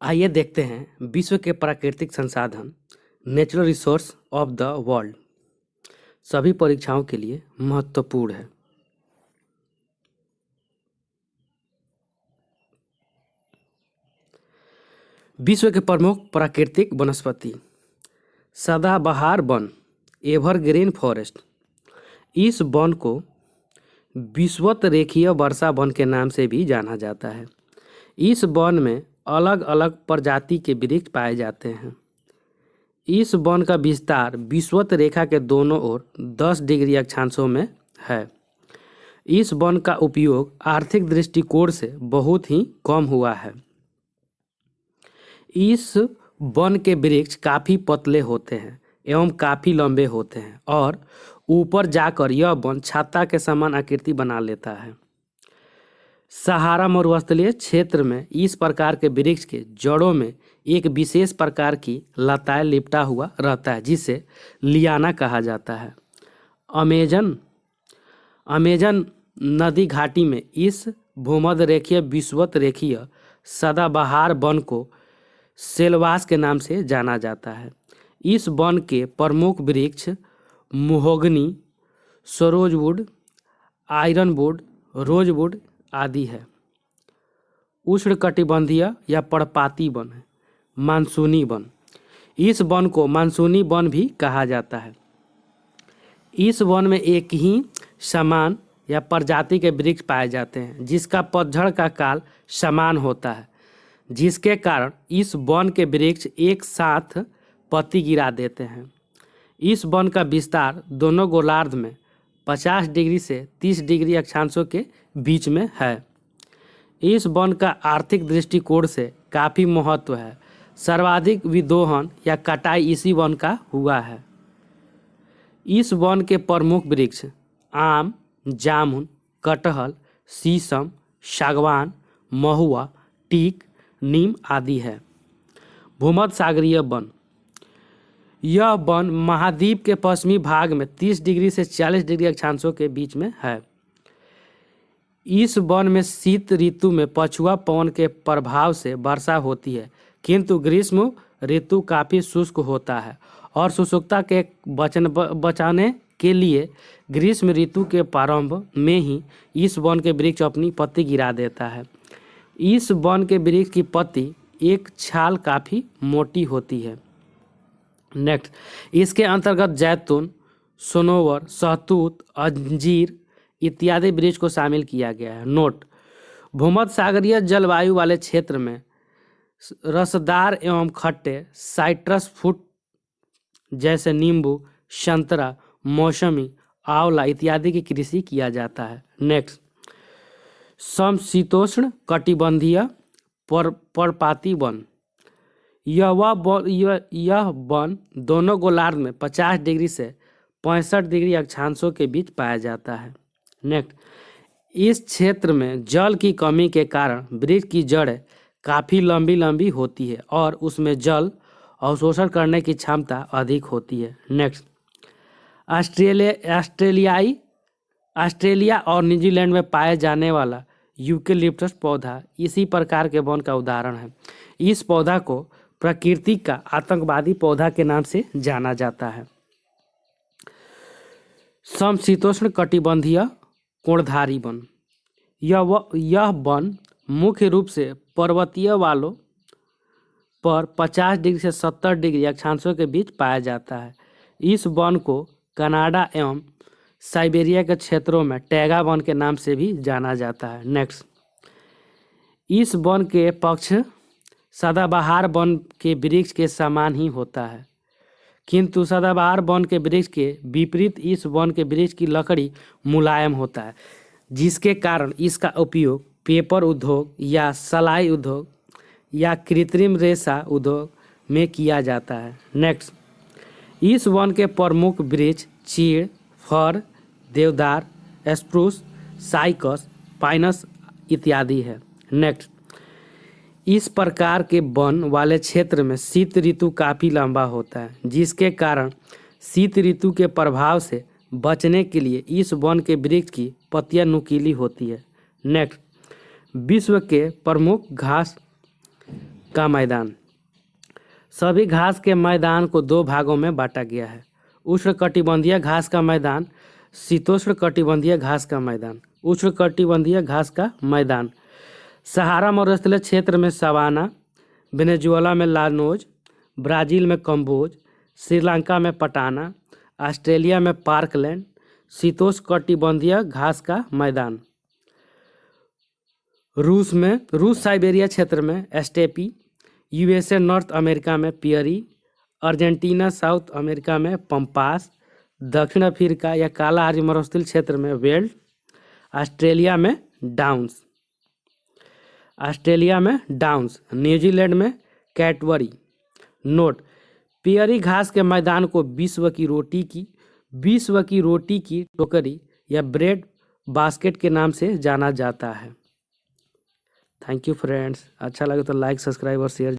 आइए देखते हैं विश्व के प्राकृतिक संसाधन natural resource of the world सभी परीक्षाओं के लिए महत्वपूर्ण है। विश्व के प्रमुख प्राकृतिक वनस्पति सदाबहार वन एवरग्रीन फॉरेस्ट। इस वन को विषुवत रेखीय वर्षा वन के नाम से भी जाना जाता है। इस वन में अलग अलग प्रजाति के वृक्ष पाए जाते हैं। इस वन का विस्तार विषुवत रेखा के दोनों ओर 10 डिग्री अक्षांशों में है। इस वन का उपयोग आर्थिक दृष्टिकोण से बहुत ही कम हुआ है। इस वन के वृक्ष काफ़ी पतले होते हैं एवं काफ़ी लंबे होते हैं और ऊपर जाकर यह वन छाता के समान आकृति बना लेता है। सहारा मरुस्थलीय क्षेत्र में इस प्रकार के वृक्ष के जड़ों में एक विशेष प्रकार की लताएं लिपटा हुआ रहता है जिसे लियाना कहा जाता है। अमेजन नदी घाटी में इस भूमध्य रेखीय विषुवत रेखीय सदाबहार वन को सेलवास के नाम से जाना जाता है। इस वन के प्रमुख वृक्ष मुहोगनी, सरोजवुड, आयरनवुड, रोजवुड आदि है। उष्णकटिबंधीय या पर्णपाती वन है। मानसूनी वन, इस वन को मानसूनी वन भी कहा जाता है। इस वन में एक ही समान या प्रजाति के वृक्ष पाए जाते हैं जिसका पतझड़ का काल समान होता है, जिसके कारण इस वन के वृक्ष एक साथ पत्ती गिरा देते हैं। इस वन का विस्तार दोनों गोलार्ध में 50 डिग्री से 30 डिग्री अक्षांशों के बीच में है। इस वन का आर्थिक दृष्टिकोण से काफ़ी महत्व है। सर्वाधिक विदोहन या कटाई इसी वन का हुआ है। इस वन के प्रमुख वृक्ष आम, जामुन, कटहल, शीशम, सागवान, महुआ, टीक, नीम आदि है। भूमध्य सागरीय वन, यह वन महाद्वीप के पश्चिमी भाग में 30 डिग्री से 40 डिग्री अक्षांशों के बीच में है। इस वन में शीत ऋतु में पछुआ पवन के प्रभाव से वर्षा होती है, किंतु ग्रीष्म ऋतु काफ़ी शुष्क होता है और शुष्कता के बचाने के लिए ग्रीष्म ऋतु के प्रारंभ में ही इस वन के वृक्ष अपनी पत्ती गिरा देता है। इस वन के वृक्ष की पत्ती एक छाल काफ़ी मोटी होती है। नेक्स्ट, इसके अंतर्गत जैतून, सनोवर, शहतूत, अंजीर इत्यादि वृक्ष को शामिल किया गया है। नोट, भूमध्य सागरीय जलवायु वाले क्षेत्र में रसदार एवं खट्टे साइट्रस फ्रूट जैसे नींबू, संतरा, मौसमी, आंवला इत्यादि की कृषि किया जाता है। नेक्स्ट, समशीतोष्ण कटिबंधीय पर्णपाती वन, यह वन दोनों गोलार्ध में 50 डिग्री से 65 डिग्री अक्षांशों के बीच पाया जाता है। नेक्स्ट, इस क्षेत्र में जल की कमी के कारण वृक्ष की जड़ें काफ़ी लंबी लंबी होती है और उसमें जल अवशोषण करने की क्षमता अधिक होती है। नेक्स्ट, ऑस्ट्रेलिया और न्यूजीलैंड में पाए जाने वाला यूकेलिप्टस पौधा इसी प्रकार के वन का उदाहरण है। इस पौधा को प्रकृति का आतंकवादी पौधा के नाम से जाना जाता है। समशीतोष्ण कटिबंधीय कोणधारी वन, यह वन मुख्य रूप से पर्वतीय वालों पर 50 डिग्री से 70 डिग्री अक्षांशों के बीच पाया जाता है। इस वन को कनाडा एवं साइबेरिया के क्षेत्रों में टैगा वन के नाम से भी जाना जाता है। नेक्स्ट, इस वन के पक्ष सदाबहार वन के वृक्ष के समान ही होता है, किंतु सदाबहार वन के वृक्ष के विपरीत इस वन के वृक्ष की लकड़ी मुलायम होता है, जिसके कारण इसका उपयोग पेपर उद्योग या सलाई उद्योग या कृत्रिम रेशा उद्योग में किया जाता है। नेक्स्ट, इस वन के प्रमुख वृक्ष चीड़, फर, देवदार, स्प्रूस, साइकस, पाइनस इत्यादि है। नेक्स्ट, इस प्रकार के वन वाले क्षेत्र में शीत ऋतु काफ़ी लंबा होता है, जिसके कारण शीत ऋतु के प्रभाव से बचने के लिए इस वन के वृक्ष की पत्तियां नुकीली होती है। नेक्स्ट, विश्व के प्रमुख घास का मैदान। सभी घास के मैदान को दो भागों में बांटा गया है। उष्णकटिबंधीय घास का मैदान, शीतोष्णकटिबंधीय घास का मैदान। उष्णकटिबंधीय घास का मैदान सहारा मरुस्थलीय क्षेत्र में सवाना, वेनेजुएला में लानोज, ब्राज़ील में कंबोज, श्रीलंका में पटाना, ऑस्ट्रेलिया में पार्कलैंड। शीतोष्णकटिबंधीय घास का मैदान रूस साइबेरिया क्षेत्र में स्टेपी, यूएसए नॉर्थ अमेरिका में पियरी, अर्जेंटीना साउथ अमेरिका में पंपास, दक्षिण अफ्रीका या काला आर्य मरुस्थलीय क्षेत्र में वेल्ड, ऑस्ट्रेलिया में डाउन्स, न्यूजीलैंड में कैटबरी। नोट: पियरी घास के मैदान को विश्व की रोटी की टोकरी या ब्रेड बास्केट के नाम से जाना जाता है। Thank you friends. अच्छा लगे तो लाइक, सब्सक्राइब और शेयर